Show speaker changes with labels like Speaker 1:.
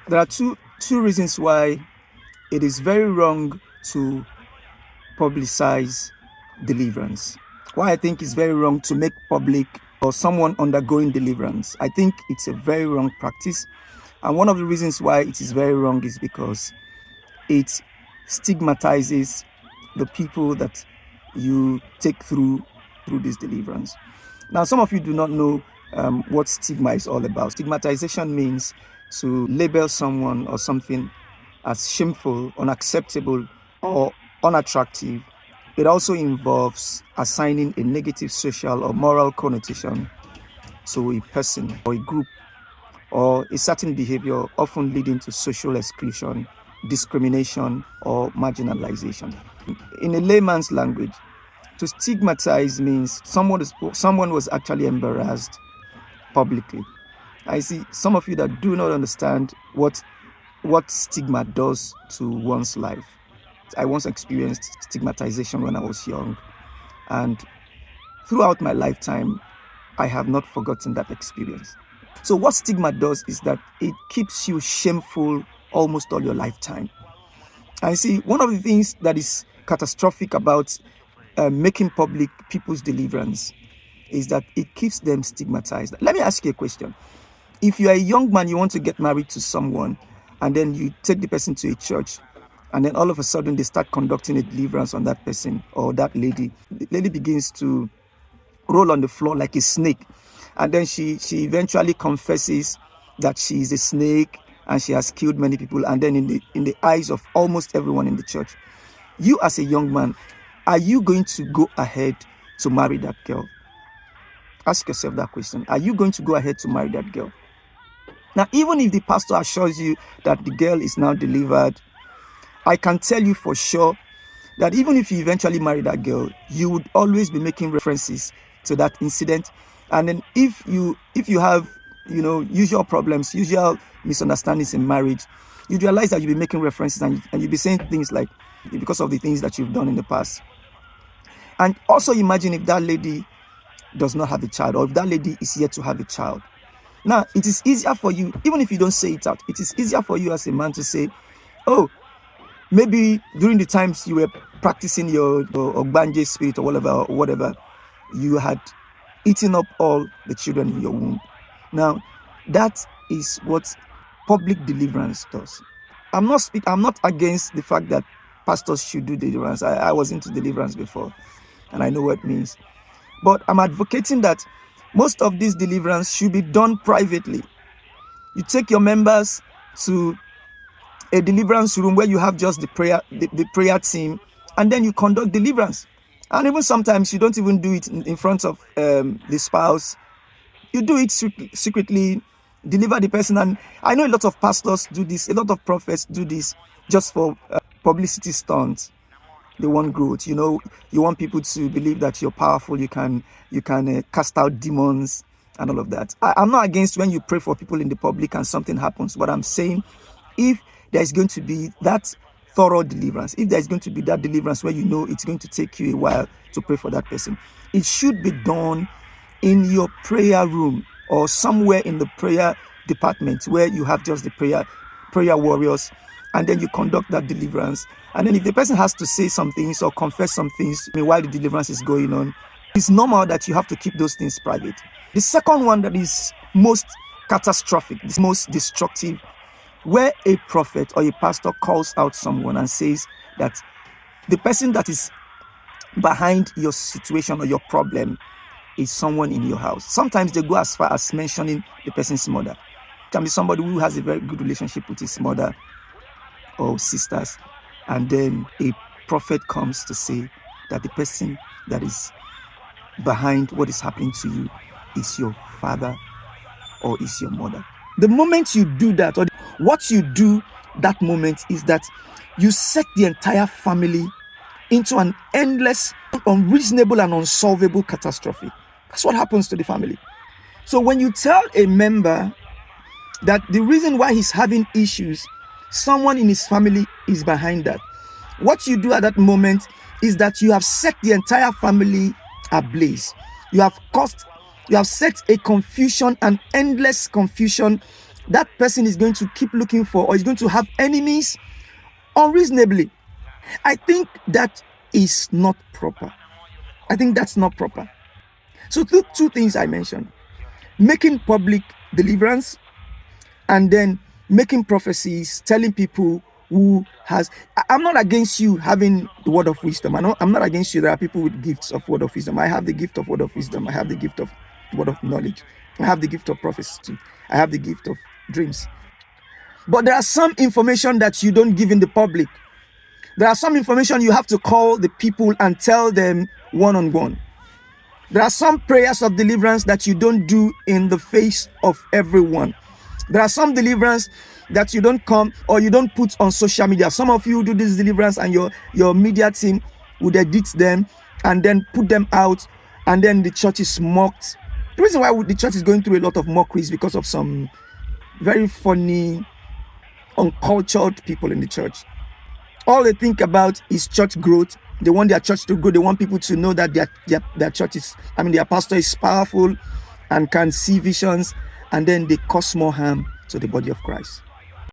Speaker 1: There are two reasons why it is very wrong to publicize deliverance. Why I think it's very wrong to make public or someone undergoing deliverance. I think it's a very wrong practice. And one of the reasons why it is very wrong is because it stigmatizes the people that you take through this deliverance. Now, some of you do not know what stigma is all about. Stigmatization means to label someone or something as shameful, unacceptable, or unattractive. It also involves assigning a negative social or moral connotation to a person or a group or a certain behavior, often leading to social exclusion, discrimination, or marginalization. In a layman's language, to stigmatize means someone was actually embarrassed publicly. I see some of you that do not understand what stigma does to one's life. I once experienced stigmatization when I was young, and throughout my lifetime, I have not forgotten that experience. So what stigma does is that it keeps you shameful almost all your lifetime. I see one of the things that is catastrophic about making public people's deliverance is that it keeps them stigmatized. Let me ask you a question. If you are a young man, you want to get married to someone, and then you take the person to a church, and then all of a sudden they start conducting a deliverance on that person or that lady. The lady begins to roll on the floor like a snake, and then she eventually confesses that she is a snake and she has killed many people. And then in the eyes of almost everyone in the church, you as a young man, are you going to go ahead to marry that girl? Ask yourself that question. Are you going to go ahead to marry that girl? Now, even if the pastor assures you that the girl is now delivered, I can tell you for sure that even if you eventually marry that girl, you would always be making references to that incident. And then if you have, usual problems, usual misunderstandings in marriage, you realize that you'll be making references and you'll be saying things like, because of the things that you've done in the past. And also imagine if that lady does not have a child, or if that lady is yet to have a child. Now, it is easier for you, even if you don't say it out, it is easier for you as a man to say, oh, maybe during the times you were practicing your Ogbanje spirit or whatever, you had eaten up all the children in your womb. Now, that is what public deliverance does. I'm not against the fact that pastors should do deliverance. I was into deliverance before, and I know what it means. But I'm advocating that most of this deliverance should be done privately. You take your members to a deliverance room where you have just the prayer team, and then you conduct deliverance. And even sometimes you don't even do it in front of the spouse. You do it secretly, deliver the person. And I know a lot of pastors do this, a lot of prophets do this just for publicity stunts. They want growth. You want people to believe that you're powerful. You can cast out demons and all of that. I'm not against when you pray for people in the public and something happens. But I'm saying, if there's going to be that thorough deliverance, if there's going to be that deliverance where it's going to take you a while to pray for that person, it should be done in your prayer room or somewhere in the prayer department where you have just the prayer warriors, and then you conduct that deliverance. And then if the person has to say some things or confess some things while the deliverance is going on, it's normal that you have to keep those things private. The second one that is most catastrophic, most destructive, where a prophet or a pastor calls out someone and says that the person that is behind your situation or your problem is someone in your house. Sometimes they go as far as mentioning the person's mother. It can be somebody who has a very good relationship with his mother or sisters, and then a prophet comes to say that the person that is behind what is happening to you is your father or is your mother. The moment you do that, or what you do that moment, is that you set the entire family into an endless, unreasonable, and unsolvable catastrophe. That's what happens to the family. So when you tell a member that the reason why he's having issues, someone in his family is behind that, what you do at that moment is that you have set the entire family ablaze. You have set a confusion, an endless confusion, that person is going to keep looking for, or is going to have enemies unreasonably. I think that is not proper. I think that's not proper. So two things I mentioned: making public deliverance, and then making prophecies, telling people who has. I'm not against you having the word of wisdom. I'm not against you. There are people with gifts of word of wisdom. I have the gift of word of wisdom. I have the gift of word of knowledge. I have the gift of prophecy too. I have the gift of dreams. But there are some information that you don't give in the public. There are some information you have to call the people and tell them one-on-one. There are some prayers of deliverance that you don't do in the face of everyone. There are some deliverance that you don't come or you don't put on social media. Some of you do this deliverance and your media team would edit them and then put them out, and then the church is mocked. The reason why the church is going through a lot of mockery is because of some very funny, uncultured people in the church. All they think about is church growth. They want their church to grow. They want people to know that their church is, their pastor is powerful and can see visions, and then they cause more harm to the body of Christ.